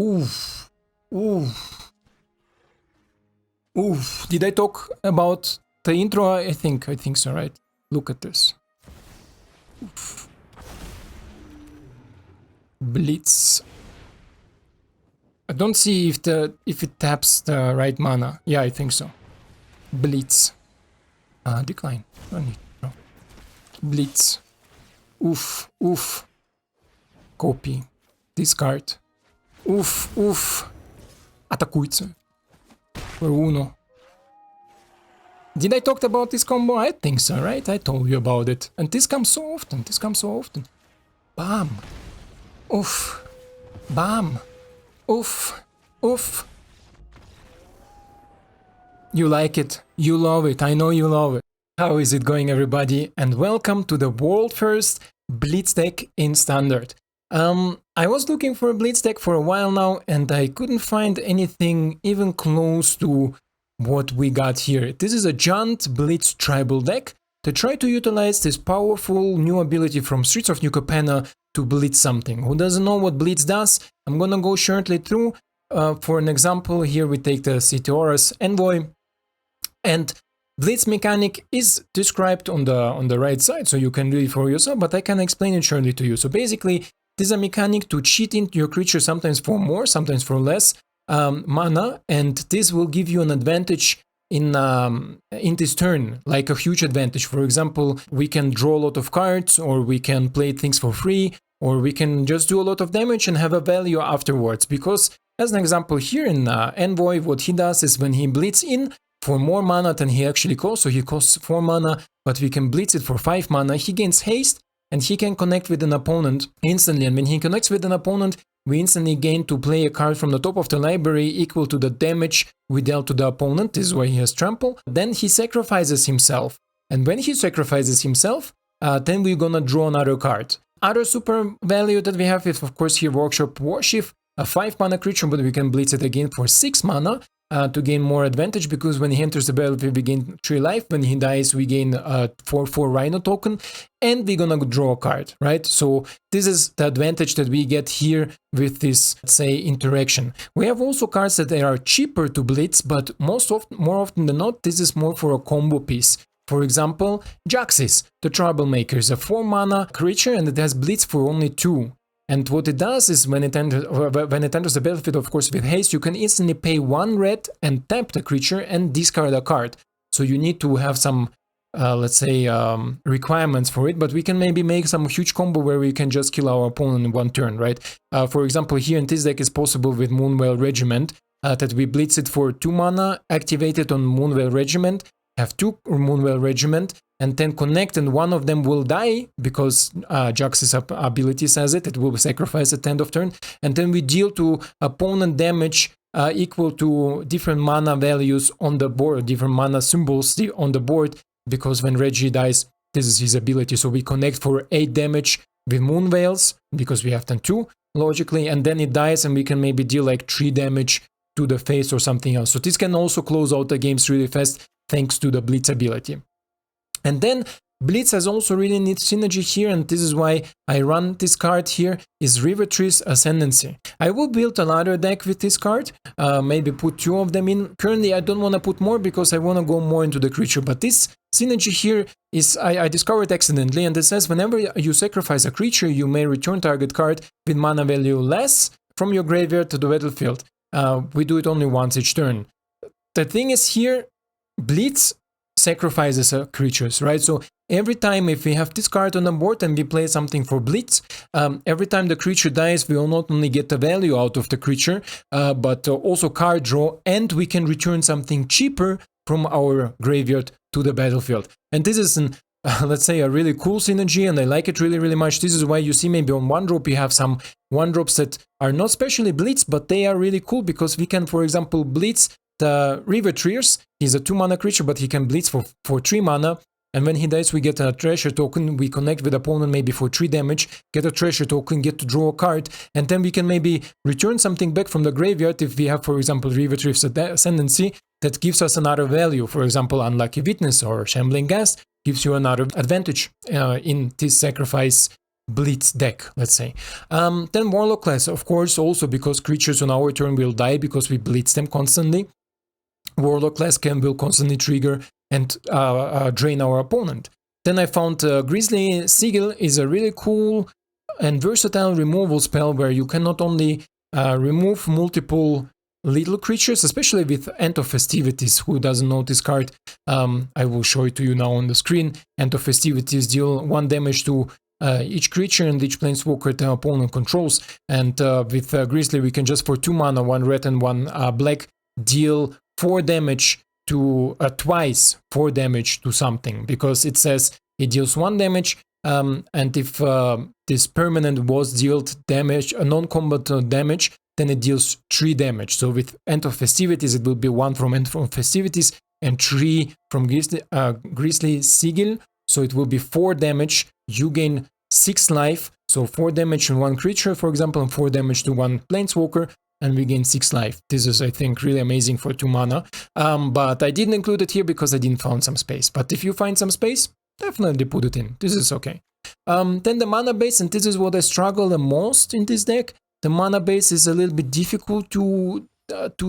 Oof. Oof. Oof. Did I talk about the intro? I think so, right? Look at this. Oof. Blitz. I don't see if it taps the right mana. Yeah, I think so. Blitz. Decline. No need. No. Blitz. Oof. Oof. Copy. Discard. Oof. Oof. Атакуйте. For uno. Did I talk about this combo? I think so, right? I told you about it. And this comes so often. This comes so often. Bam. Oof. Bam. Oof. Oof. You like it. You love it. I know you love it. How is it going, everybody? And welcome to the world first Blitz deck in Standard. I was looking for a Blitz deck for a while now, and I couldn't find anything even close to what we got here. This is a giant Blitz tribal deck to try to utilize this powerful new ability from Street of New Capenna to blitz something. Who doesn't know what blitz does? I'm gonna go shortly through. For an example, here we take the Ziatora's Envoy, and blitz mechanic is described on the right side, so you can read it for yourself, but I can explain it shortly to you. So basically, this is a mechanic to cheat into your creature, sometimes for more, sometimes for less mana, and this will give you an advantage in this turn, like a huge advantage. For example, we can draw a lot of cards, or we can play things for free, or we can just do a lot of damage and have a value afterwards. Because, as an example here in Envoy, what he does is when he blitz in for more mana than he actually costs, so he costs 4 mana, but we can blitz it for 5 mana, he gains haste, and he can connect with an opponent instantly. And when he connects with an opponent, we instantly gain to play a card from the top of the library equal to the damage we dealt to the opponent. This is why he has trample. Then he sacrifices himself. And when he sacrifices himself, then we're gonna draw another card. Other super value that we have is, of course, here Workshop Warchief, a 5 mana creature, but we can blitz it again for 6 mana. To gain more advantage, because when he enters the battlefield we gain 3 life, when he dies we gain 4/4 Rhino token, and we're gonna draw a card, right? So this is the advantage that we get here with this, let's say, interaction. We have also cards that are cheaper to blitz, but more often than not, this is more for a combo piece. For example, Jaxis, the Troublemaker, is a 4 mana creature and it has blitz for only 2. And what it does is when it enters the battlefield, of course, with haste, you can instantly pay 1 red and tap the creature and discard a card. So you need to have some, let's say, requirements for it, but we can maybe make some huge combo where we can just kill our opponent in 1 turn, right? For example, here in this deck is possible with Moonveil Regent, that we blitz it for 2 mana, activate it on Moonveil Regent, have 2 Moonveil Regent, and then connect, and one of them will die, because Jaxis' ability says it will sacrifice at the end of turn, and then we deal to opponent damage equal to different mana values on the board, different mana symbols on the board, because when Reggie dies, this is his ability. So we connect for 8 damage with Moonveils, because we have then 2, logically, and then it dies, and we can maybe deal like 3 damage to the face or something else. So this can also close out the games really fast, thanks to the Blitz ability. And then Blitz has also really neat synergy here, and this is why I run this card here, is Riveteers Ascendancy. I will build another deck with this card, maybe put 2 of them in. Currently I don't want to put more because I want to go more into the creature, but this synergy here is I discovered accidentally, and it says whenever you sacrifice a creature, you may return target card with mana value less from your graveyard to the battlefield. We do it only once each turn. The thing is here, Blitz sacrifices creatures, right? So every time if we have this card on the board and we play something for Blitz, every time the creature dies, we will not only get the value out of the creature, but also card draw, and we can return something cheaper from our graveyard to the battlefield. And this is an let's say a really cool synergy, and I like it really much. This is why you see maybe on 1-drop you have some 1-drops that are not specially blitz, but they are really cool because we can, for example, blitz the Riveteers. He's a 2 mana creature, but he can blitz for 3 mana, and when he dies we get a treasure token, we connect with opponent maybe for 3 damage, get a treasure token, get to draw a card, and then we can maybe return something back from the graveyard if we have, for example, Riveteers Ascendancy that gives us another value. For example, Unlucky Witness or Shambling Ghast gives you another advantage in this sacrifice Blitz deck, let's say. Then Warlock class, of course, also because creatures on our turn will die because we blitz them constantly. Warlock class will constantly trigger and drain our opponent. Then I found Grisly Sigil is a really cool and versatile removal spell where you can not only remove multiple little creatures, especially with End of Festivities. Who doesn't know this card? I will show it to you now on the screen. End of Festivities deal 1 damage to each creature and each planeswalker the opponent controls. And with Grisly, we can just for 2 mana, 1 red and 1 black, deal 4 damage to twice 4 damage to something, because it says it deals 1 damage, and if this permanent was dealt damage, a non-combat damage, then it deals 3 damage. So with End of Festivities, it will be 1 from End of Festivities and 3 from Grisly Sigil. So it will be 4 damage. You gain 6 life. So 4 damage in 1 creature, for example, and 4 damage to 1 planeswalker, and we gain 6 life. This is, I think, really amazing for 2 mana. But I didn't include it here because I didn't find some space. But if you find some space, definitely put it in. This is okay. Then the mana base, and this is what I struggle the most in this deck. The mana base is a little bit difficult to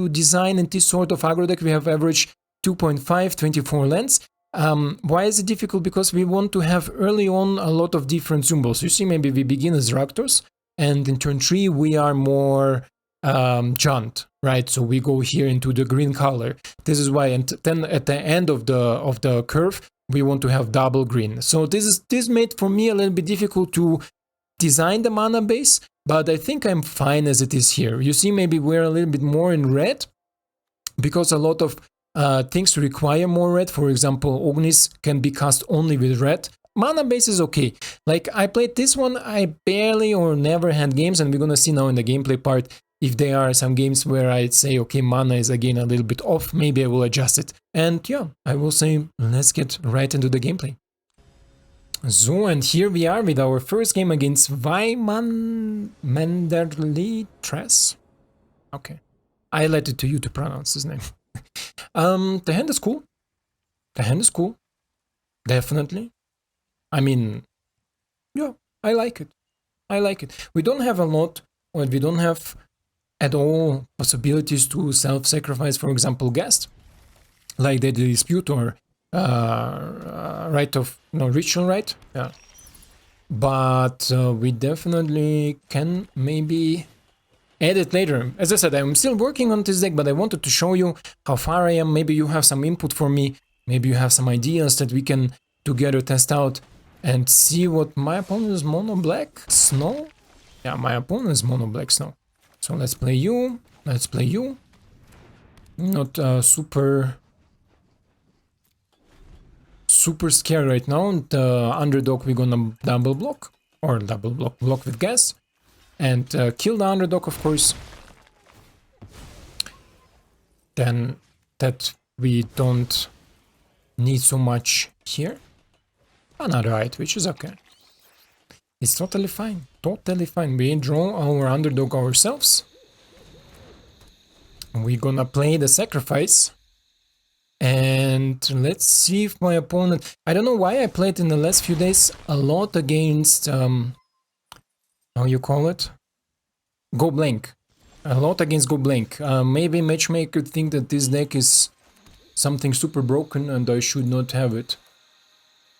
design in this sort of aggro deck. We have average 2.5, 24 lands. Why is it difficult? Because we want to have early on a lot of different symbols. You see, maybe we begin as Rakdos, and in turn 3 we are more jaunt, right? So we go here into the green color. This is why, and then at the end of the curve, we want to have double green. So this made for me a little bit difficult to design the mana base, but I think I'm fine as it is here. You see, maybe we're a little bit more in red because a lot of things require more red. For example, Ognis can be cast only with red. Mana base is okay. Like, I played this one, I barely or never had games, and we're gonna see now in the gameplay part if there are some games where I'd say, okay, mana is again a little bit off, maybe I will adjust it. And yeah, I will say, let's get right into the gameplay. So, and here we are with our first game against Manderly Tress. Okay, I let it to you to pronounce his name. The hand is cool. The hand is cool. Definitely. I mean, yeah, I like it. I like it. We don't have a lot, or we don't have at all possibilities to self-sacrifice, for example, Ghast, like the dispute or right of ritual right. Yeah, but we definitely can maybe add it later. As I said, I'm still working on this deck, but I wanted to show you how far I am. Maybe you have some input for me. Maybe you have some ideas that we can together test out and see what my opponent is. Mono black snow. Yeah, my opponent is mono black snow. So let's play you. Let's play you. Not super scared right now. The underdog we're gonna double block with gas and kill the underdog, of course. Then that we don't need so much here. Another right, which is okay. It's totally fine. Totally fine. We draw our underdog ourselves. We're gonna play the sacrifice. And let's see if my opponent... I don't know why I played in the last few days a lot against... how you call it? Go blank. A lot against go blank. Maybe Matchmaker think that this deck is something super broken and I should not have it.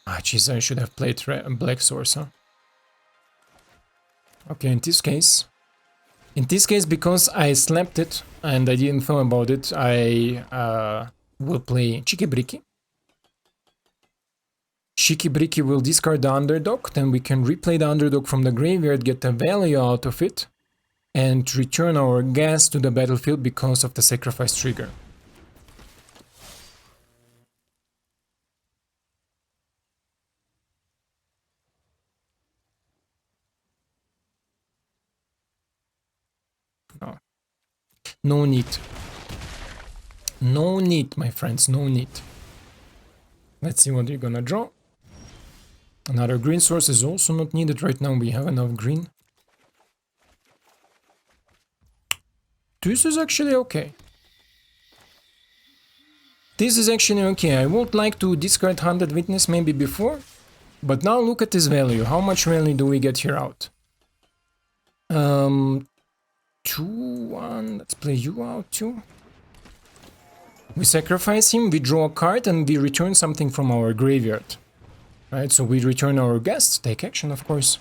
Ah, jeez, I should have played Black Source, huh? Okay, in this case, because I slapped it and I didn't know about it, I will play Cheeky Bricky. Cheeky Bricky will discard the underdog, then we can replay the underdog from the graveyard, get the value out of it, and return our gas to the battlefield because of the sacrifice trigger. No need. No need, my friends, no need. Let's see what you're gonna draw. Another green source is also not needed right now, we have enough green. This is actually okay. This is actually okay. I would like to discard 100 Witness maybe before, But now look at this value. How much value do we get here out? 2-1. Let's play you out too. We sacrifice him, we draw a card, and we return something from our graveyard. Right, so we return our Ghast, take action of course.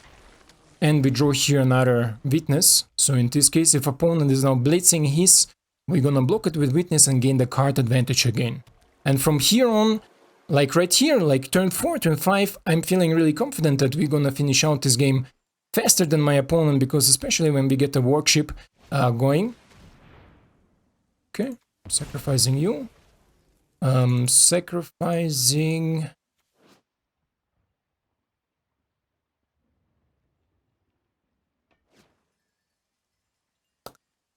And we draw here another Witness. So in this case, if opponent is now blitzing his, we're gonna block it with Witness and gain the card advantage again. And from here on, like right here, like turn 4, turn 5, I'm feeling really confident that we're gonna finish out this game faster than my opponent, because especially when we get the Workshop going. Okay, sacrificing you. Sacrificing...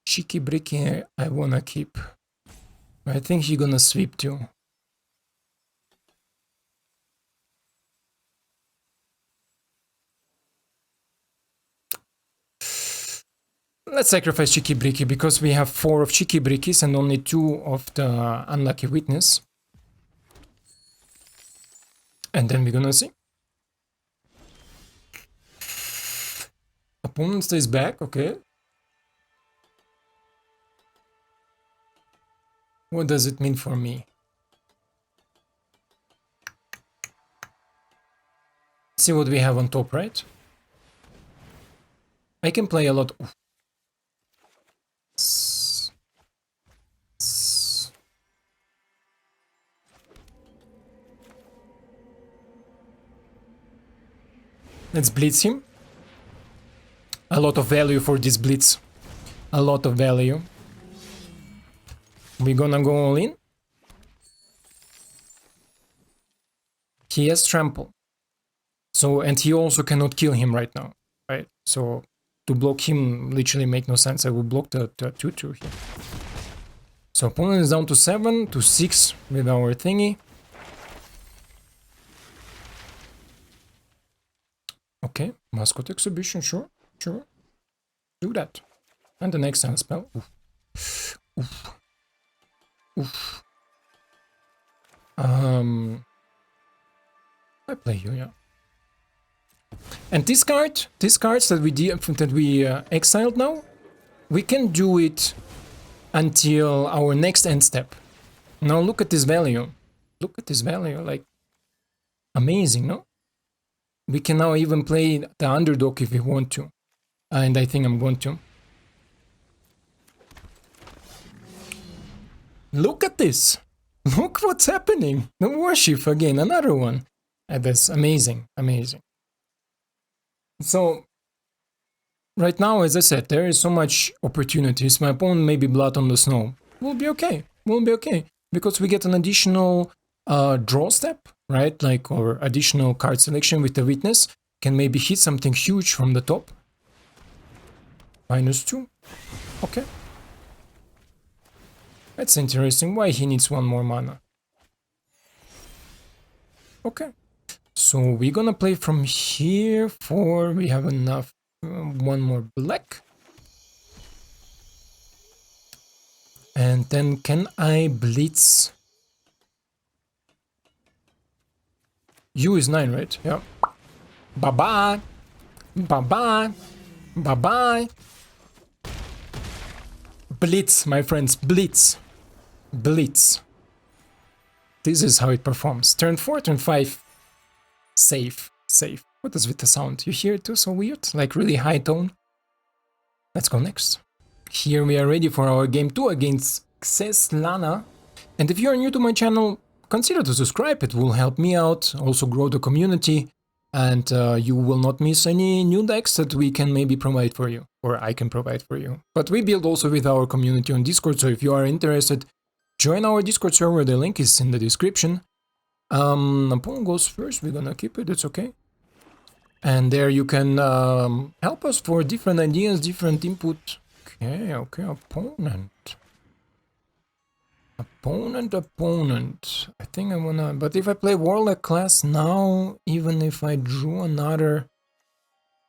Cheeky Bricky I wanna keep. I think he's gonna sweep too. Let's sacrifice Cheeky Bricky because we have 4 of Cheeky Brickies and only 2 of the Unlucky Witness. And then we're gonna see. Opponent stays back, okay. What does it mean for me? See what we have on top, right? I can play a lot. Let's blitz him. A lot of value for this blitz. A lot of value. We're gonna go all in. He has trample. So, and he also cannot kill him right now, right? So, to block him literally make no sense. I will block the 2-2 here. So, opponent is down to 7, to 6 with our thingy. Okay, Mascot Exhibition, sure, sure. Do that. And the next hand spell. Oof. Oof. Oof. I play you, yeah. And these cards that we exiled now, we can do it until our next end step. Now look at this value. Look at this value, like amazing, no? We can now even play the underdog if we want to. And I think I'm going to. Look at this. Look what's happening. The Warchief again, another one. That's amazing, amazing. So, right now, as I said, there is so much opportunities. My opponent may be blood on the snow. We'll be okay. We'll be okay. Because we get an additional draw step, right? Like, or additional card selection with the Witness. Can maybe hit something huge from the top. -2. Okay. That's interesting. Why he needs 1 more mana? Okay. So we're gonna play from here for... We have enough. 1 more black. And then can I blitz? U is 9, right? Yeah. Bye-bye. Bye-bye. Bye-bye. Blitz, my friends. Blitz. Blitz. This is how it performs. Turn 4, turn 5. Safe. Safe. What is with the sound? You hear it too? So weird? Like really high tone? Let's go next. Here we are ready for our game 2 against Lana. And if you are new to my channel, consider to subscribe. It will help me out, also grow the community. And you will not miss any new decks that we can maybe provide for you. Or I can provide for you. But we build also with our community on Discord, so if you are interested, join our Discord server, the link is in the description. Opponent goes first, we're gonna keep it, it's okay. And there you can help us for different ideas, different input. Okay, okay, opponent. Opponent. I think I wanna... But if I play Warlock class now, even if I drew another...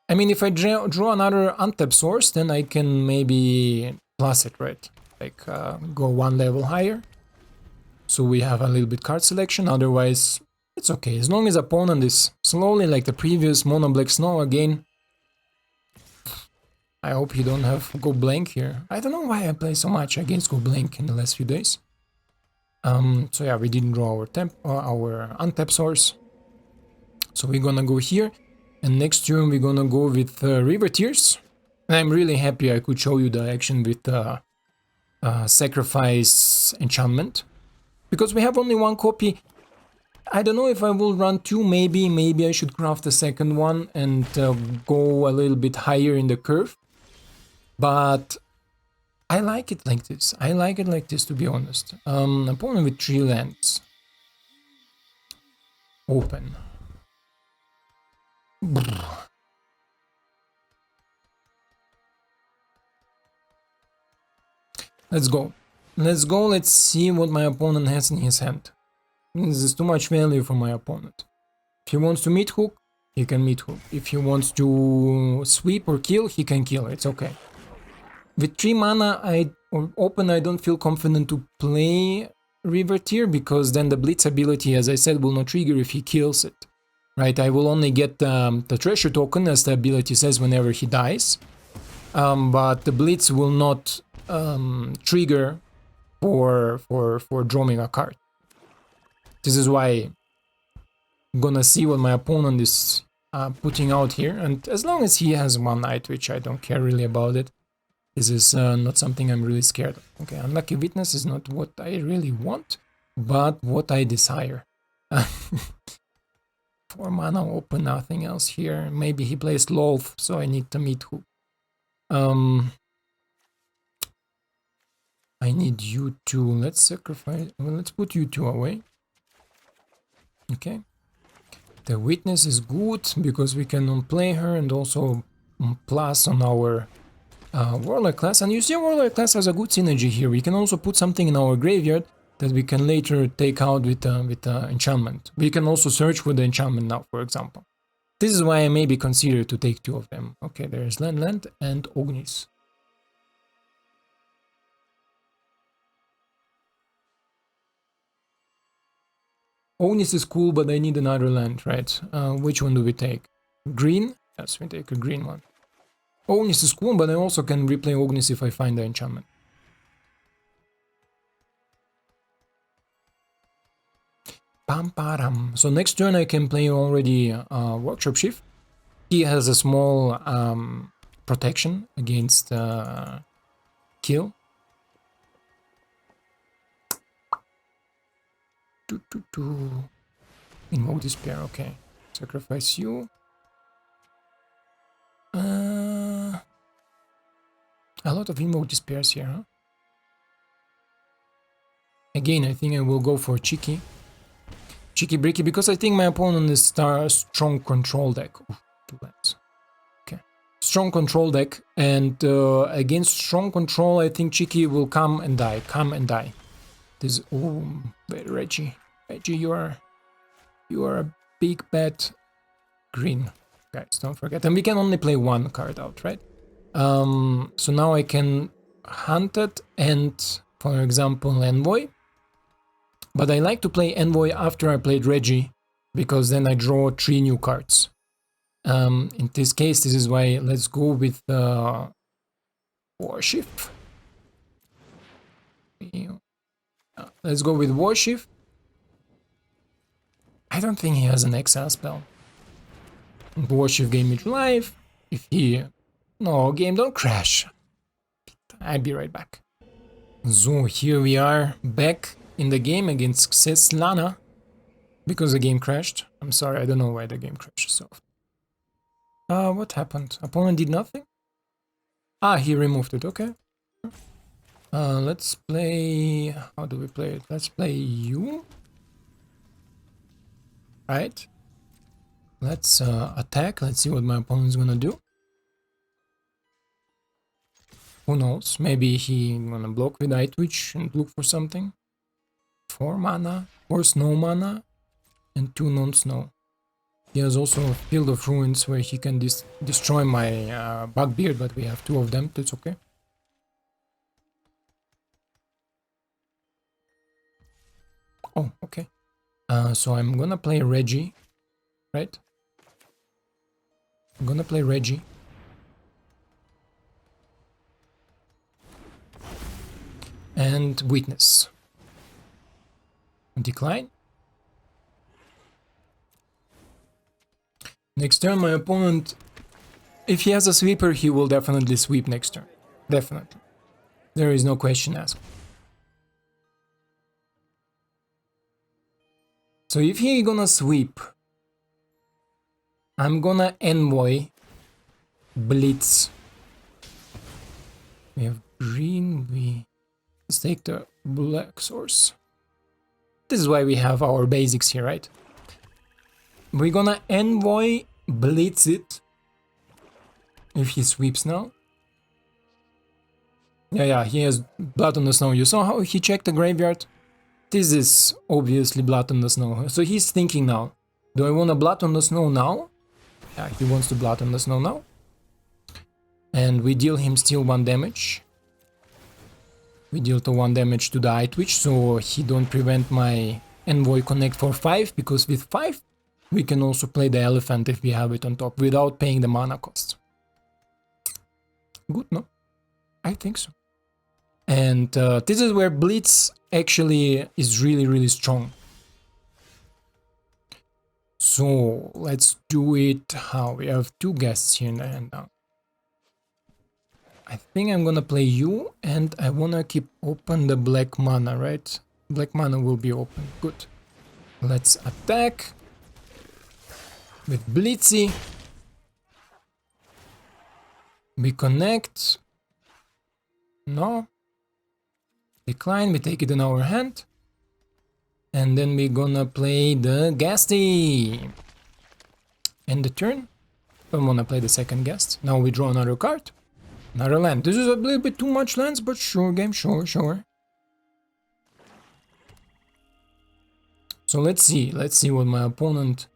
I mean, if I draw another untap source, then I can maybe plus it, right? Like, go 1 level higher. So we have a little bit card selection, otherwise It's okay, as long as opponent is slowly like the previous Mono Black Snow again. I hope you don't have Go Blank here. I don't know why I play so much against Go Blank in the last few days. So yeah, we didn't draw our untap source. So we're gonna go here, and next turn we're gonna go with Riveteers. And I'm really happy I could show you the action with Sacrifice Enchantment. Because we have only one copy. I don't know if I will run two, maybe I should craft a second one and go a little bit higher in the curve. But I like it like this. I like it like this, to be honest. Opponent with 3 lands. Open. Let's go. Let's go, let's see what my opponent has in his hand. This is too much value for my opponent. If he wants to meat hook, he can meat hook. If he wants to sweep or kill, he can kill. It's okay. With 3 mana, I don't feel confident to play Riveteer, because then the Blitz ability, as I said, will not trigger if he kills it. Right, I will only get the treasure token, as the ability says, whenever he dies. But the Blitz will not trigger for drawing a card. This is why I'm gonna see what my opponent is putting out here, and as long as he has 1 Night, which I don't care really about it, this is not something I'm really scared of. Okay, Unlucky Witness is not what I really want, but what I desire. 4 mana open, nothing else here. Maybe he plays Loath, so I need to meet hook. I need you to, let's sacrifice, well, let's put you 2 away. Okay. The Witness is good, because we can unplay her and also plus on our Warlock class. And you see Warlock class has a good synergy here. We can also put something in our graveyard that we can later take out with enchantment. We can also search for the enchantment now, for example. This is why I maybe consider to take 2 of them. Okay, there's land, and Ognis. Ognis is cool, but I need another land, right? Which one do we take? Green? Yes, we take a green one. Ognis is cool, but I also can replay Ognis if I find the enchantment. Pam-param. So next turn I can play already Workshop Warchief. He has a small protection against kill. Invoke Despair, okay. Sacrifice you. A lot of Invoke Despairs here, huh? Again, I think I will go for Cheeky Bricky, because I think my opponent is strong control deck. Ooh, 2 lands. Okay. Strong control deck, and against strong control, I think Cheeky will come and die. This, oh, Reggie, you are a big bad green, guys. Don't forget, and we can only play 1 card out, right? So now I can hunt it, and for example, Envoy. But I like to play Envoy after I played Reggie, because then I draw 3 new cards. In this case, this is why let's go with Warchief. Let's go with Warchief. I don't think he has an exile spell. Warchief gave me life. If he... No, game, don't crash. I'll be right back. So here we are back in the game against Svetlana, because the game crashed. I'm sorry, I don't know why the game crashed so often. What happened? Opponent did nothing? Ah, he removed it, okay. Let's play... How do we play it? Let's play you. Right. Let's attack. Let's see what my opponent's gonna do. Who knows? Maybe he gonna block with Eye Twitch and look for something. 4 mana, 4 snow mana, and 2 non-snow. He has also a Field of Ruins where he can destroy my Bugbeard, but we have 2 of them, that's okay. Oh, okay. So I'm gonna play Reggie, right? I'm gonna play Reggie. And Witness. Decline. Next turn, my opponent, if he has a sweeper, he will definitely sweep next turn. Definitely. There is no question asked. So if he gonna sweep, I'm gonna Envoy, Blitz. We have green, let's take the black source. This is why we have our basics here, right? We're gonna Envoy, Blitz it. If he sweeps now. Yeah, he has blood on the snow. You saw how he checked the graveyard? This is obviously blood on the snow. So he's thinking now, do I want a blood on the snow now? Yeah, he wants to blood on the snow now. And we deal him still 1 damage. We deal to 1 damage to the eye twitch, so he don't prevent my Envoy connect for 5, because with 5 we can also play the elephant if we have it on top without paying the mana cost. Good, no? I think so. And this is where Blitz actually is really strong. So let's do it how? We have 2 guests here in the hand now. I think I'm gonna play you, and I wanna keep open the black mana, right? Black mana will be open. Good. Let's attack with Blitzy. We connect. No. Decline, we take it in our hand. And then we're gonna play the Ghasty. End the turn. Don't wanna play the second Ghast. Now we draw another card. Another land. This is a little bit too much lands, but sure game, sure. So let's see what my opponent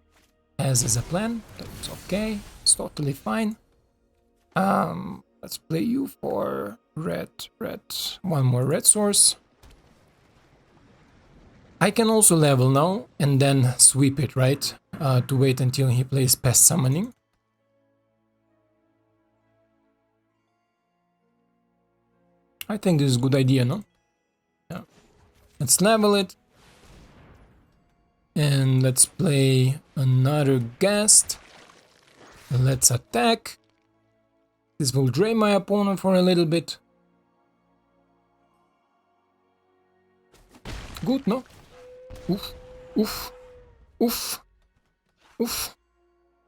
has as a plan. That's okay, it's totally fine. Let's play you for red. 1 more red source. I can also level now and then sweep it, right? To wait until he plays Pest Summoning. I think this is a good idea, no? Yeah. Let's level it. And let's play another Ghast. Let's attack. This will drain my opponent for a little bit. Good, no? Oof.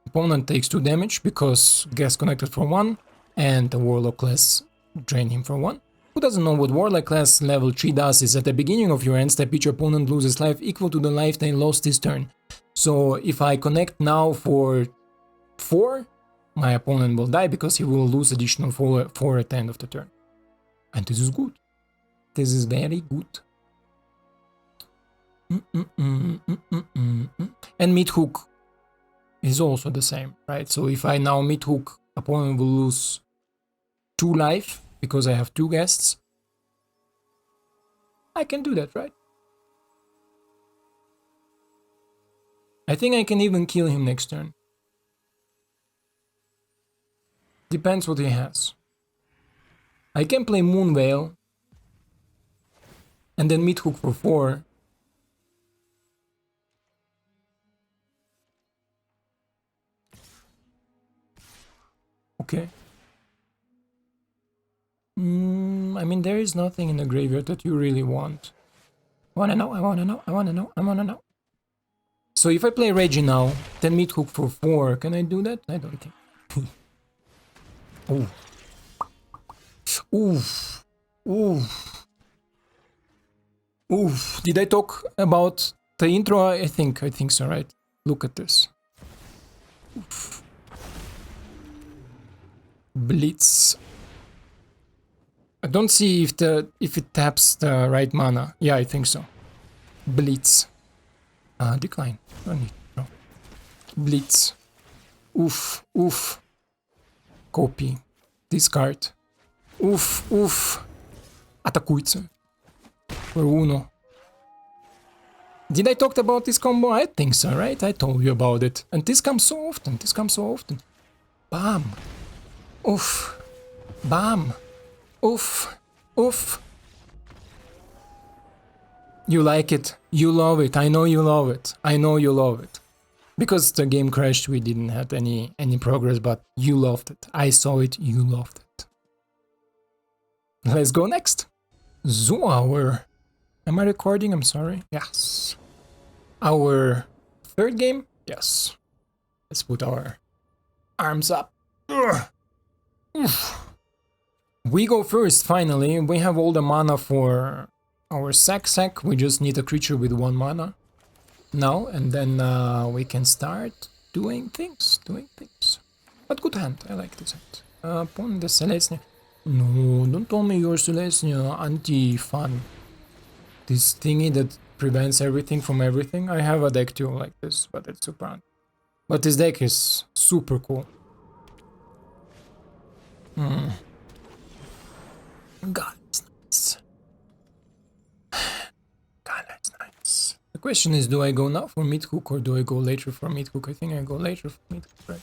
Opponent takes 2 damage because Ghast connected for 1 and the Warlock class drain him for 1. Who doesn't know what Warlock class level 3 does is at the beginning of your end step each opponent loses life equal to the life they lost this turn. So if I connect now for 4, my opponent will die because he will lose additional 4 at the end of the turn. And this is good. This is very good. And mid hook is also the same, right? So if I now mid hook, opponent will lose 2 life because I have 2 guests. I can do that, right? I think I can even kill him next turn. Depends what he has. I can play Moonveil and then mid hook for 4. Okay. I mean, there is nothing in the graveyard that you really want. I wanna know. So if I play Reggie now, then mid hook for 4, can I do that? I don't think. Oof. Did I talk about the intro? I think so, right? Look at this. Oof. Blitz. I don't see if it taps the right mana. Yeah, I think so. Blitz. Decline. Don't need. No. Blitz. Oof. Copy. Discard. Oof. Атакуйте. For 1. Did I talk about this combo? I think so, right? I told you about it. And this comes so often, this comes so often. Bam. Oof. Bam. Oof. Oof. You like it. You love it. I know you love it. I know you love it. Because the game crashed, we didn't have any progress, but you loved it. I saw it, you loved it. Let's go next. Zoar. Am I recording? I'm sorry. Yes. Our third game? Yes. Let's put our arms up. We go first, finally. We have all the mana for our sack. We just need a creature with 1 mana now, and then we can start doing things. But good hand, I like this hand. Opponent is Selesnya. No, don't tell me you're Selesnya, anti-fun. This thingy that prevents everything from everything. I have a deck too like this, but it's super anti. But this deck is super cool. God, it's nice. God, that's nice. The question is, do I go now for mid-hook or do I go later for mid-hook? I think I go later for mid-hook, right?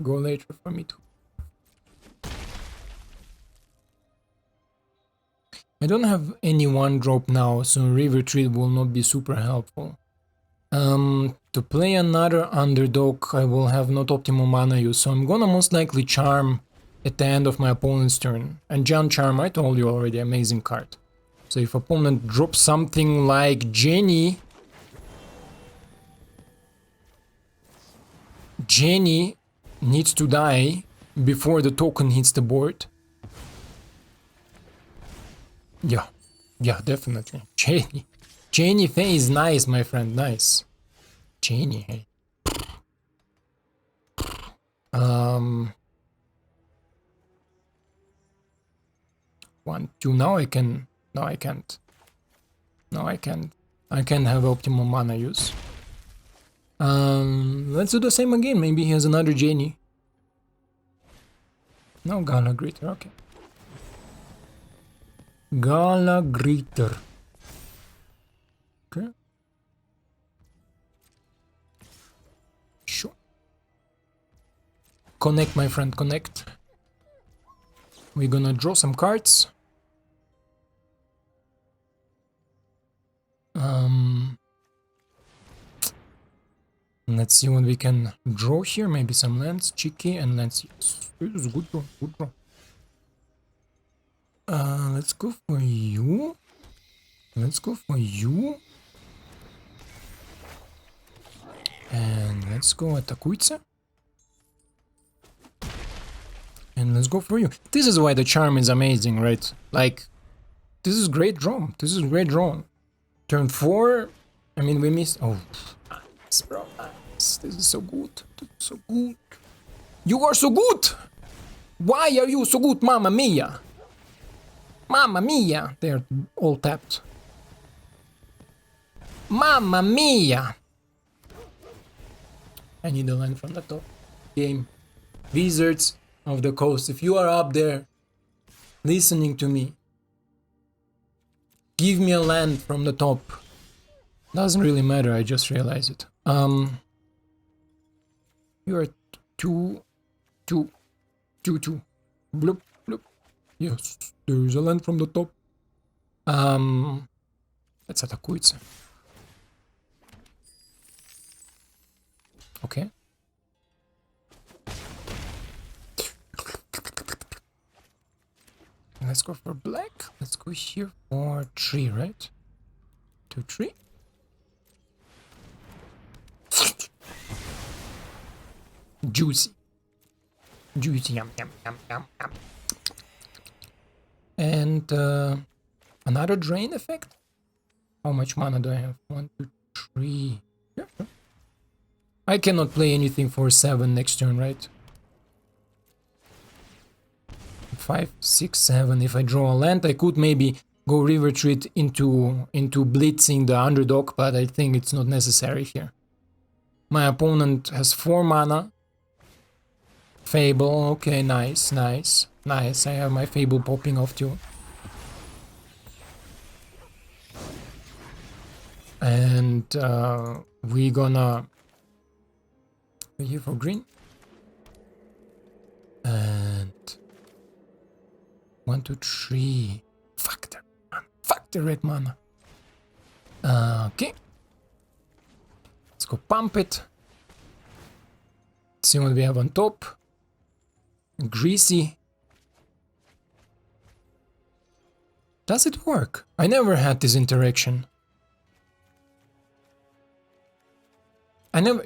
Go later for mid-hook. I don't have any 1-drop now, so Riveteers will not be super helpful. To play another underdog, I will have not optimal mana use, so I'm gonna most likely charm at the end of my opponent's turn. And John Charm, I told you already, amazing card. So if opponent drops something like Jenny needs to die before the token hits the board. Yeah, definitely. Jenny phase, nice, my friend, nice. Jenny, hey. 1, 2, now I can... No, I can't. I can't have optimal mana use. Let's do the same again, maybe he has another Jenny. No, Gala Greeter, okay. Gala Greeter. Okay. Sure. Connect, my friend, connect. We're gonna draw some cards. Let's see what we can draw here. Maybe some lands, cheeky, and lands. Yes, this is good draw, good draw. Let's go for you. Let's go for you. And let's go at Akuitsa. And let's go for you. This is why the charm is amazing, right? Like, this is great draw. This is great draw. Turn 4. I mean, we missed. Oh, nice, bro. Nice. This is so good. This is so good. You are so good. Why are you so good, Mamma Mia? Mamma Mia. They're all tapped. Mamma Mia. I need a land from the top. Game. Wizards of the Coast. If you are up there listening to me, give me a land from the top. Doesn't really matter, I just realized it. You are 2, 2, 2, 2. Bloop, bloop. Yes, there is a land from the top. Let's attack Kuitse. Okay. Let's go for black. Let's go here for 3, right? 2, 3. Juicy. Juicy, yum, yum, yum, yum, yum. And another drain effect? How much mana do I have? 1, 2, 3. Yeah, sure. I cannot play anything for 7 next turn, right? 5, 6, 7. If I draw a land, I could maybe go Riveteers into blitzing the underdog, but I think it's not necessary here. My opponent has 4 mana. Fable, okay, nice, nice, nice. I have my Fable popping off too. And we gonna here for green. And 1, 2, 3. Fuck the man. Fuck the red mana. Okay. Let's go pump it. See what we have on top. Greasy. Does it work? I never had this interaction.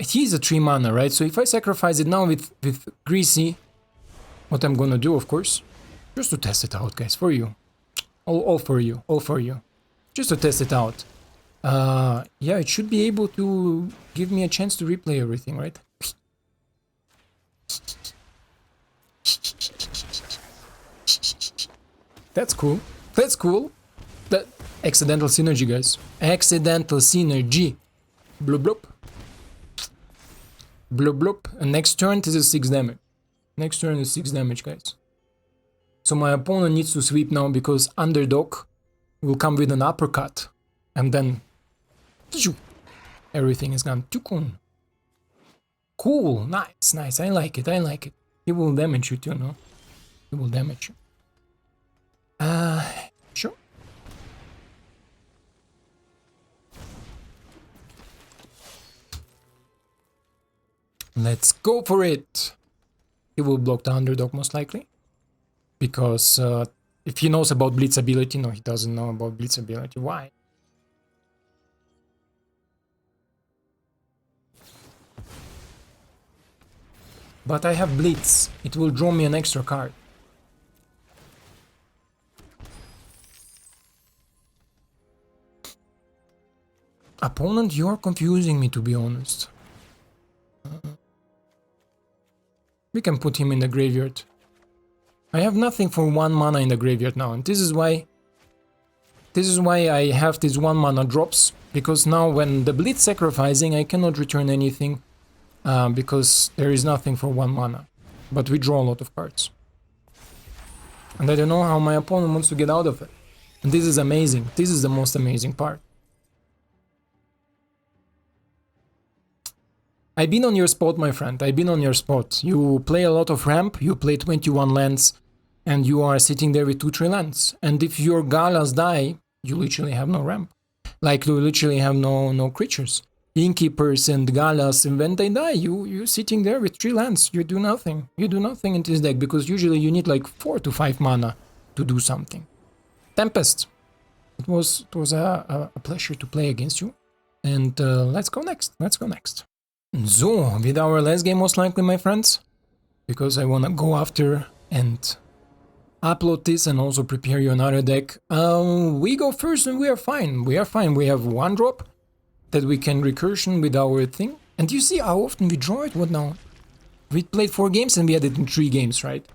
He's a 3 mana, right? So if I sacrifice it now with Greasy, what I'm gonna do, of course, just to test it out, guys, for you. All for you, all for you. Just to test it out. Yeah, it should be able to give me a chance to replay everything, right? That's cool. That's cool. That accidental synergy, guys. Accidental synergy. Bloop bloop. Bloop bloop. And next turn this is 6 damage. Next turn is 6 damage, guys. So my opponent needs to sweep now because Underdog will come with an uppercut. And then everything is gone. Cool. Nice, nice. I like it. I like it. He will damage you too, no? He will damage you. Sure. Let's go for it. He will block the Underdog most likely. Because if he knows about Blitz ability, no, he doesn't know about Blitz ability. Why? But I have Blitz. It will draw me an extra card. Opponent, you're confusing me, to be honest. We can put him in the graveyard. I have nothing for 1 mana in the graveyard now, and this is why I have these 1 mana drops, because now when the Blitz sacrificing I cannot return anything, because there is nothing for 1 mana. But we draw a lot of cards. And I don't know how my opponent wants to get out of it. And this is amazing. This is the most amazing part. I've been on your spot, my friend. I've been on your spot. You play a lot of ramp, you play 21 lands, and you are sitting there with 2-3 lands. And if your Galas die, you literally have no ramp. Like, you literally have no creatures. Innkeepers and Galas, and when they die, you're sitting there with 3 lands. You do nothing. You do nothing in this deck, because usually you need like 4 to 5 mana to do something. Tempest. It was a pleasure to play against you. And let's go next. Let's go next. So, with our last game most likely, my friends, because I wanna go after and upload this and also prepare you another deck, we go first and we are fine. We are fine. We have 1 drop that we can recursion with our thing. And you see how often we draw it? What now? We played 4 games and we had it in 3 games, right?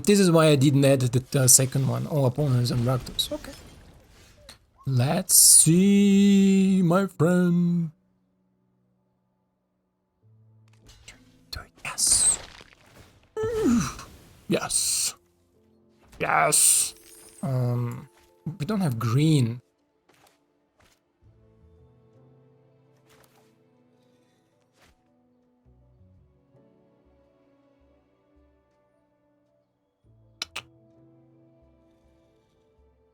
This is why I didn't add the second one. All opponents and Rakdos. Okay. Let's see, my friend. Yes. Yes. Yes. We don't have green.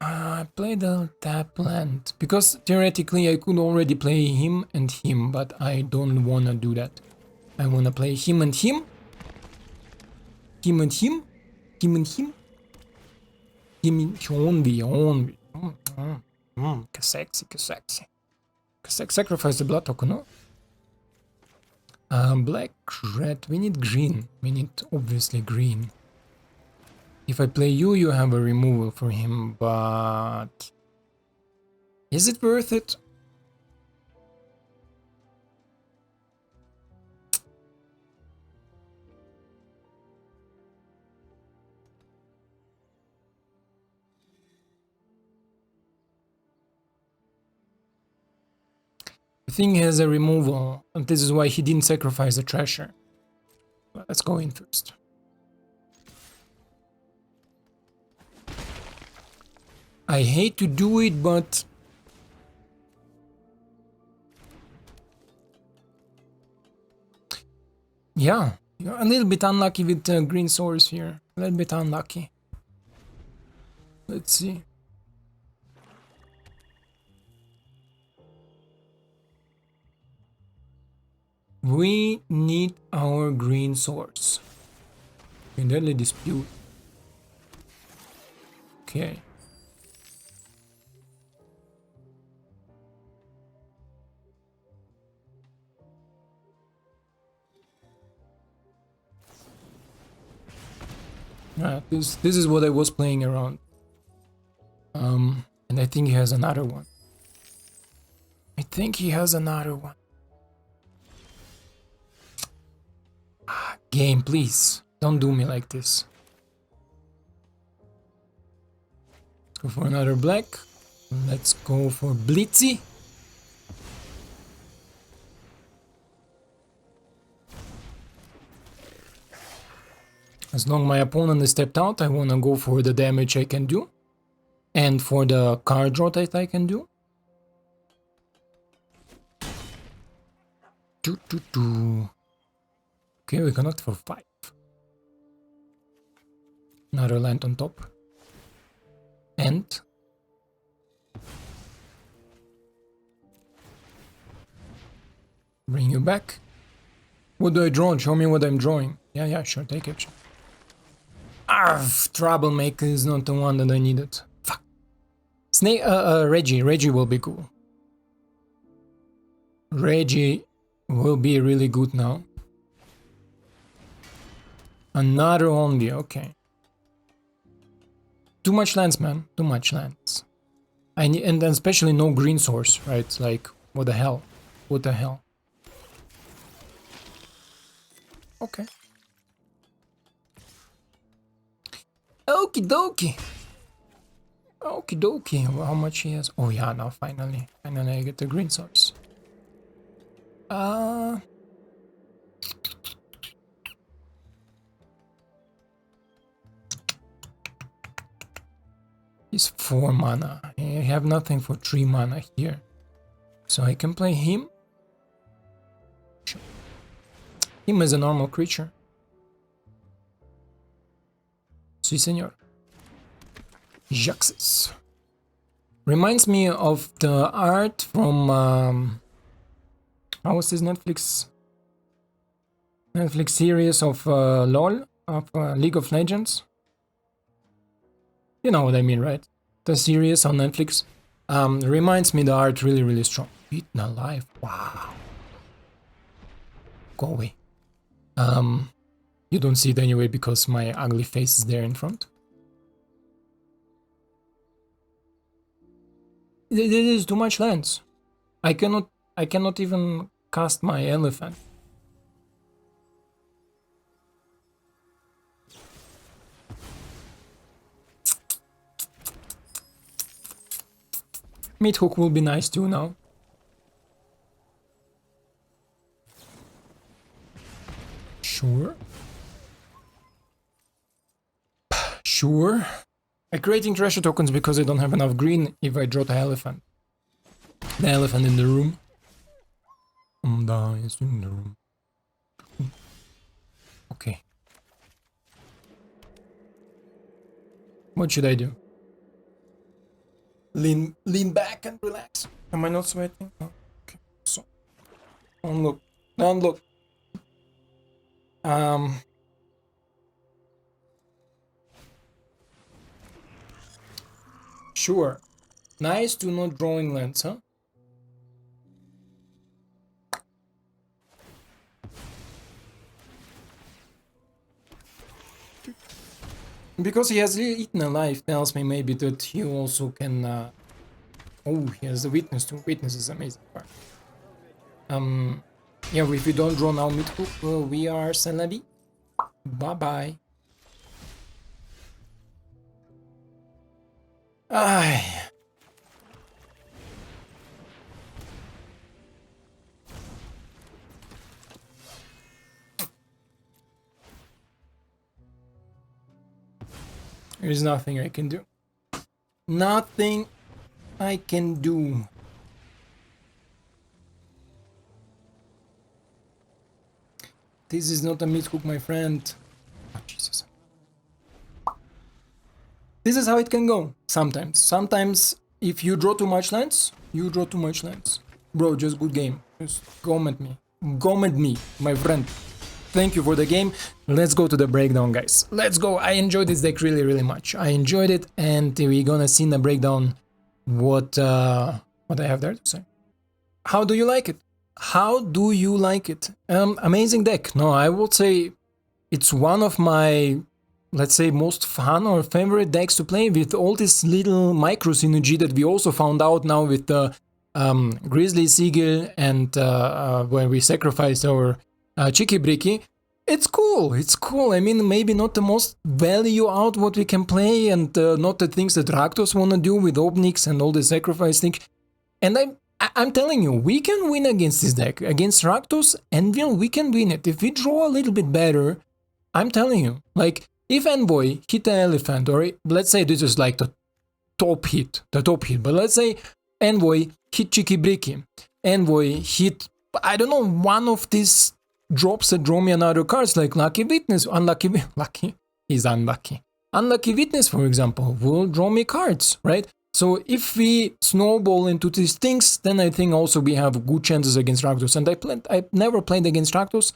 I played the tap land because theoretically I could already play him and him, but I don't wanna do that. I wanna play him and him. Him and him. Him and him. Him and Envoy. Sexy. Sacrifice the blood token, no? Black, red. We need green. We need obviously green. If I play you, you have a removal for him, but is it worth it? The thing has a removal, and this is why he didn't sacrifice the treasure. Let's go in first. I hate to do it, but Yeah, you're a little bit unlucky with green source here. A little bit unlucky. Let's see. We need our green source. In deadly dispute. Okay. This is what I was playing around. And I think he has another one. Game, please. Don't do me like this. Let's go for another black. Let's go for Blitzy. As long as my opponent is stepped out, I want to go for the damage I can do. And for the card draw that I can do. Okay, we connect for 5. Another land on top. And bring you back. What do I draw? Show me what I'm drawing. Yeah, sure, take action. Troublemaker is not the one that I needed. Fuck. Snake, Reggie will be cool. Reggie will be really good now. Another only, okay. Too much lands, man. Too much lands. I need, and especially no green source, right? Like, what the hell? What the hell? Okay. Okie dokie. Okie dokie. Well, how much he has? Oh yeah, now finally. Finally I get the green source. He's 4 mana. I have nothing for 3 mana here. So I can play him. Him as a normal creature. Si, senor. Jaxis. Reminds me of the art from... how was his Netflix series of LOL? Of League of Legends? You know what I mean, right? The series on Netflix. Reminds me the art really strong. Beaten alive. Wow. Go away. You don't see it anyway because my ugly face is there in front. This is too much lands. I cannot even cast my elephant. Meathook will be nice too now. Sure. Sure. I'm creating treasure tokens because I don't have enough green if I draw the elephant. The elephant in the room. Is in the room. Okay. What should I do? Lean back and relax. Am I not sweating? Oh, okay. So, don't look. Don't look. Sure. Nice to not drawing lands, huh? Because he has eaten a life tells me maybe that he also can... Oh, he has the witness too. Witness is amazing part. Yeah, if we don't draw now Meathook, we are Sanadi. Bye-bye. Ay. There's nothing I can do. Nothing I can do. This is not a mid-hook, my friend. Oh, Jesus. This is how it can go, sometimes. Sometimes, if you draw too much lands, you draw too much lands. Bro, just good game. Just comment me. Comment me, my friend. Thank you for the game. Let's go to the breakdown, guys. Let's go. I enjoyed this deck really, really much. I enjoyed it, and we're gonna see in the breakdown what I have there to say. How do you like it? How do you like it? Amazing deck. No, I would say it's one of my, let's say, most fun or favorite decks to play, with all this little micro synergy that we also found out now with the Grisly Sigil and when we sacrifice our Cheeky Bricky. It's cool, it's cool. I mean, maybe not the most value out what we can play, and not the things that Rakdos wanna do with Ognis and all the sacrifice thing. And I'm telling you, we can win against this deck. Against Rakdos, Anvil, we can win it. If we draw a little bit better, I'm telling you. Like, if Envoy hit the elephant, or let's say this is like the top hit, but let's say Envoy hit Cheeky Bricky, Envoy hit, I don't know, one of these drops that draw me another cards, like Lucky Witness, he's unlucky. Unlucky Witness, for example, will draw me cards, right? So if we snowball into these things, then I think also we have good chances against Rakdos. And I never played against Rakdos,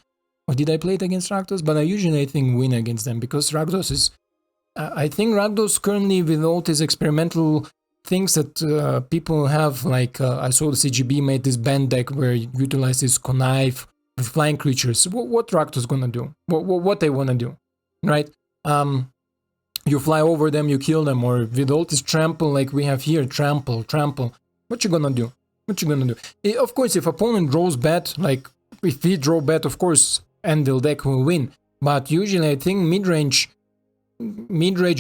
or did I play it against Rakdos? But I usually, I think, win against them, because Rakdos is, I think Rakdos currently, with all these experimental things that people have, like I saw the CGB made this band deck where it utilizes Connive with flying creatures. What Rakdos gonna do? What they wanna do, right? You fly over them, you kill them, or with all this trample like we have here, trample. What you gonna do? What you gonna do? Of course, if opponent draws bad, like if we draw bad, of course, Anvil deck will win. But usually, I think mid-range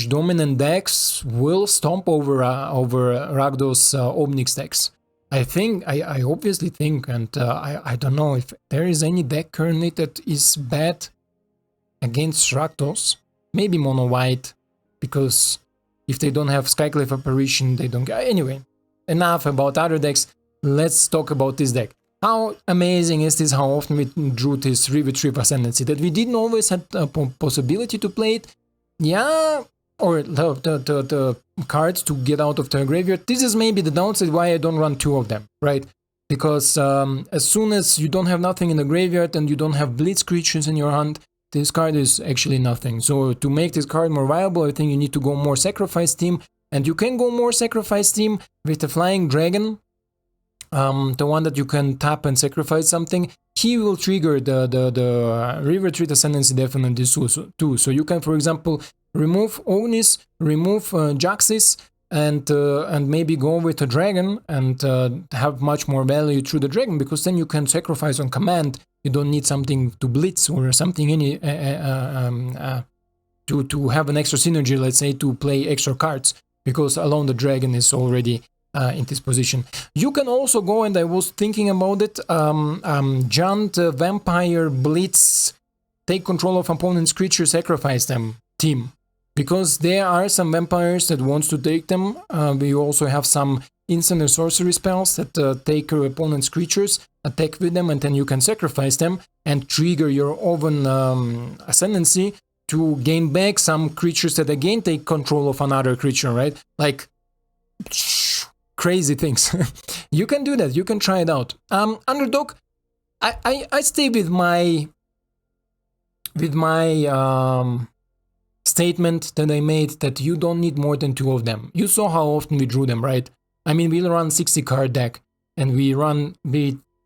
dominant decks will stomp over Rakdos Ognis decks. I think, I obviously think, and I don't know if there is any deck currently that is bad against Rakdos. Maybe mono white, because if they don't have Skyclave Apparition, they don't get. Anyway, enough about other decks. Let's talk about this deck. How amazing is this? How often we drew this Riveteers Ascendancy, that we didn't always have a possibility to play it. Yeah, or the cards to get out of the graveyard. This is maybe the downside why I don't run two of them, right? Because as soon as you don't have nothing in the graveyard and you don't have Blitz creatures in your hand, this card is actually nothing. So to make this card more viable, I think you need to go more Sacrifice Team, and you can go more Sacrifice Team with the Flying Dragon, the one that you can tap and sacrifice something. He will trigger the Riveteers Ascendancy definitely too. So you can, for example, remove Ognis, remove Jaxis, and maybe go with a dragon and have much more value through the dragon, because then you can sacrifice on command. You don't need something to blitz or something to have an extra synergy, let's say, to play extra cards, because alone the dragon is already in this position. You can also go, and I was thinking about it, Giant Vampire Blitz, take control of opponent's creature, sacrifice them team. Because there are some vampires that wants to take them. We also have some instant and sorcery spells that take your opponent's creatures, attack with them, and then you can sacrifice them and trigger your Oven Ascendancy to gain back some creatures that again take control of another creature, right? Like, crazy things. You can do that, you can try it out. Underdog, I stay with my statement that I made, that you don't need more than two of them. You saw how often we drew them, right? I mean, we'll run 60 card deck, and we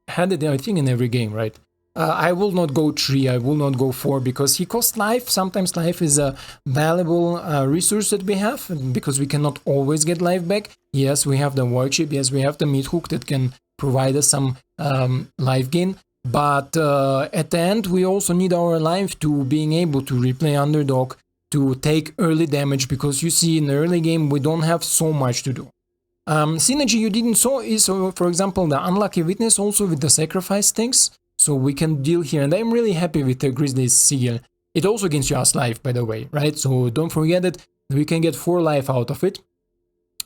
had it, I think, in every game, right? I will not go 3, I will not go 4, because he costs life. Sometimes life is a valuable resource that we have, because we cannot always get life back. Yes, we have the Warchief, yes, we have the mid-hook that can provide us some life gain, but at the end we also need our life to being able to replay Underdog, to take early damage, because you see in the early game we don't have so much to do. Synergy you didn't saw is, for example, the Unlucky Witness also with the sacrifice things, so we can deal here, and I'm really happy with the Grisly Sigil. It also gains you us life, by the way, right? So don't forget it, we can get 4 life out of it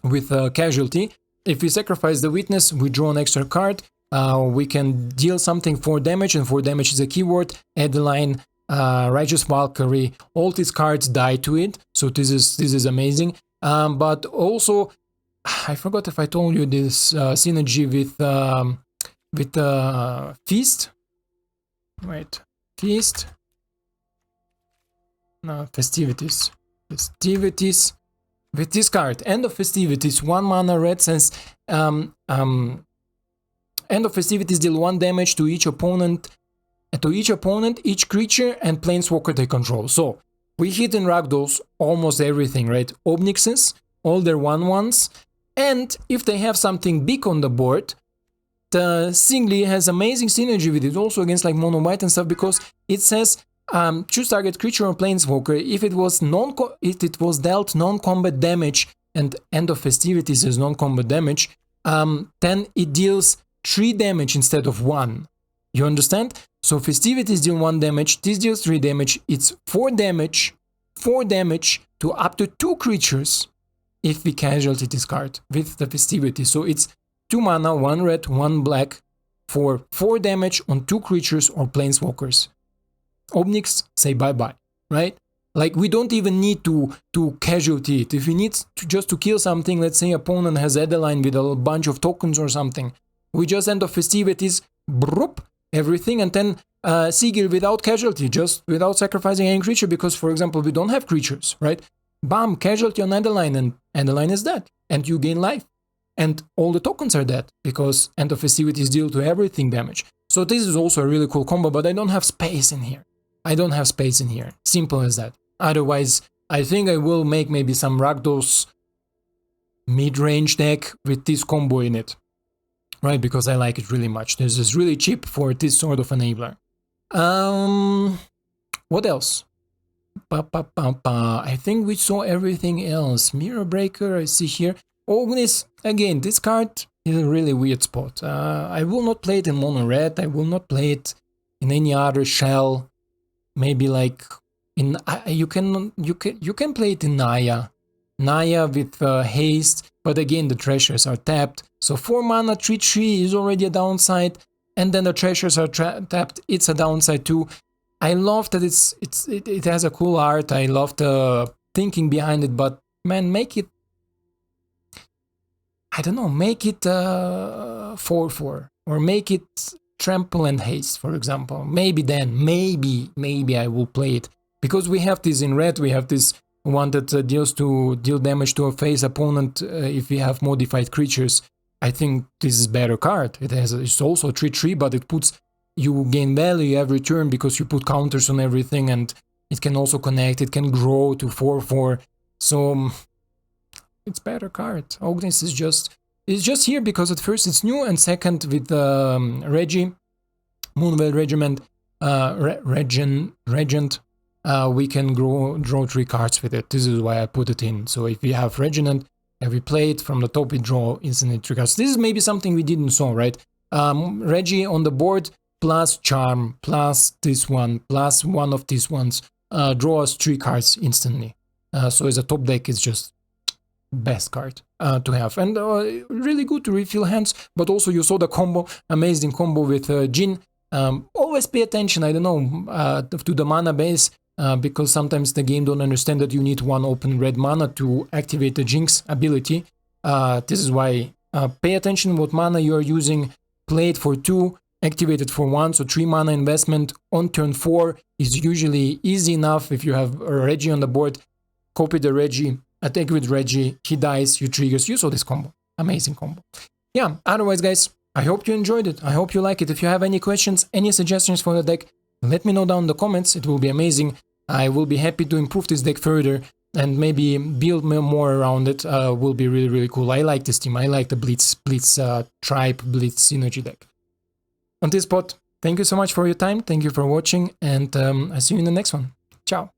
with casualty. If we sacrifice the Witness, we draw an extra card. We can deal something for damage, and for damage is a keyword. Adeline, Righteous Valkyrie, all these cards die to it, so this is amazing. But also, I forgot if I told you this synergy with Feast. Wait, Feast. No, Festivities. Festivities. With this card, End of Festivities, 1 mana red sense. End of Festivities deal 1 damage to each opponent, each creature, and planeswalker they control. So we hit in Rakdos almost everything, right? Obnixes, all their 1/1s, and if they have something big on the board, the Singly has amazing synergy with it, also against like mono white and stuff, because it says choose target creature or planeswalker. If it was dealt non-combat damage, and End of Festivities is non-combat damage, then it deals 3 damage instead of 1. You understand? So Festivities deal 1 damage, this deals 3 damage, it's 4 damage to up to 2 creatures if we casualty this card with the Festivities. So it's 2 mana, 1 red, 1 black for 4 damage on 2 creatures or planeswalkers. Obnix, say bye-bye, right? Like, we don't even need to casualty it. If we need just to kill something, let's say opponent has Adeline with a bunch of tokens or something, we just End of Festivities, broop, everything, and then Sigil without casualty, just without sacrificing any creature, because, for example, we don't have creatures, right? Bam, casualty on Adeline, and Adeline is dead, and you gain life. And all the tokens are dead, because End of Festivities deal to everything damage. So this is also a really cool combo, but I don't have space in here. Simple as that. Otherwise, I think I will make maybe some Rakdos mid-range deck with this combo in it. Right, because I like it really much. This is really cheap for this sort of enabler. What else? I think we saw everything else. Mirror Breaker, I see here. Ognis, again, this card is a really weird spot. I will not play it in mono red. I will not play it in any other shell. Maybe like in you can play it in Naya with haste, but again the treasures are tapped. So 4 mana 3/3 is already a downside, and then the treasures are tapped. It's a downside too. I love that it has a cool art. I love the thinking behind it, but man, make it, I don't know, make it 4/4 or make it trample and haste, for example. Maybe then, maybe I will play it, because we have this in red. We have this one that deal damage to a face opponent if we have modified creatures. I think this is better card. It's also 3/3, but it puts, you gain value every turn because you put counters on everything, and it can also connect. It can grow to 4/4. So it's better card. Ognis is just here because at first it's new, and second with Reggie, Moonveil Regiment, Regent, we can draw 3 cards with it. This is why I put it in. So if we have Regiment and we play it from the top, we draw instantly 3 cards. This is maybe something we didn't saw, right? Reggie on the board plus Charm plus this one plus one of these ones draw us 3 cards instantly. So as a top deck, it's just best card to have, and really good to refill hands. But also you saw the combo, amazing combo with Jin. Always pay attention, I don't know, to the mana base, because sometimes the game don't understand that you need 1 open red mana to activate the Jinx ability. This is why pay attention what mana you are using. Play it for 2, activate it for 1, so 3 mana investment on turn 4 is usually easy enough. If you have a Reggie on the board, copy the Reggie, attack with Reggie, he dies, you triggers, you saw this combo. Amazing combo. Yeah, otherwise guys, I hope you enjoyed it. I hope you like it. If you have any questions, any suggestions for the deck, let me know down in the comments. It will be amazing. I will be happy to improve this deck further and maybe build more around it. Will be really, really cool. I like this team. I like the Blitz Tribe, Blitz Synergy deck. On this spot, thank you so much for your time. Thank you for watching, and I see you in the next one. Ciao.